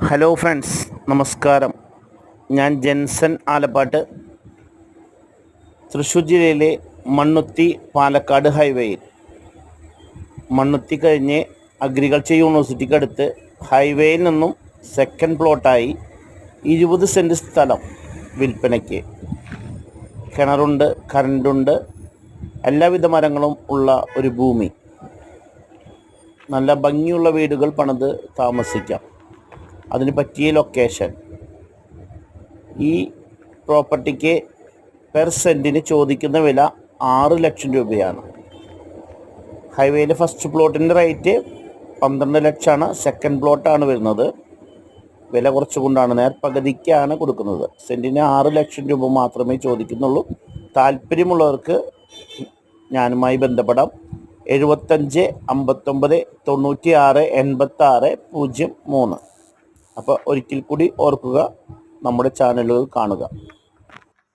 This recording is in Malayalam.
ഹലോ ഫ്രണ്ട്സ്, നമസ്കാരം. ഞാൻ ജെൻസൺ ആലപ്പാട്ട്. തൃശ്ശൂർ ജില്ലയിലെ മണ്ണുത്തി പാലക്കാട് ഹൈവേയിൽ മണ്ണുത്തി കഴിഞ്ഞ് അഗ്രികൾച്ചർ യൂണിവേഴ്സിറ്റിക്ക് അടുത്ത് ഹൈവേയിൽ നിന്നും സെക്കൻഡ് പ്ലോട്ടായി 20 സെൻറ്റ് സ്ഥലം വിൽപ്പനയ്ക്ക്. കിണറുണ്ട്, കറണ്ടുണ്ട്, എല്ലാവിധ മരങ്ങളും ഉള്ള ഒരു ഭൂമി. നല്ല ഭംഗിയുള്ള വീടുകൾ പണിത് താമസിക്കാം. അതിന് പറ്റിയ ലൊക്കേഷൻ. ഈ പ്രോപ്പർട്ടിക്ക് പെർ സെൻറ്റിന് ചോദിക്കുന്ന വില 6 ലക്ഷം രൂപയാണ്. ഹൈവേയിലെ ഫസ്റ്റ് പ്ലോട്ടിൻ്റെ റേറ്റ് 12 ലക്ഷമാണ്. സെക്കൻഡ് പ്ലോട്ടാണ് വരുന്നത്. വില കുറച്ചുകൊണ്ടാണ്, നേർപകുതിക്കാണ് കൊടുക്കുന്നത്. സെൻറ്റിന് 6 ലക്ഷം രൂപ മാത്രമേ ചോദിക്കുന്നുള്ളൂ. താല്പര്യമുള്ളവർക്ക് ഞാനുമായി ബന്ധപ്പെടാം. 75 59 96 86 03. അപ്പോൾ ഒരിക്കൽ കൂടി ഓർക്കുക, നമ്മുടെ ചാനലുകൾ കാണുക.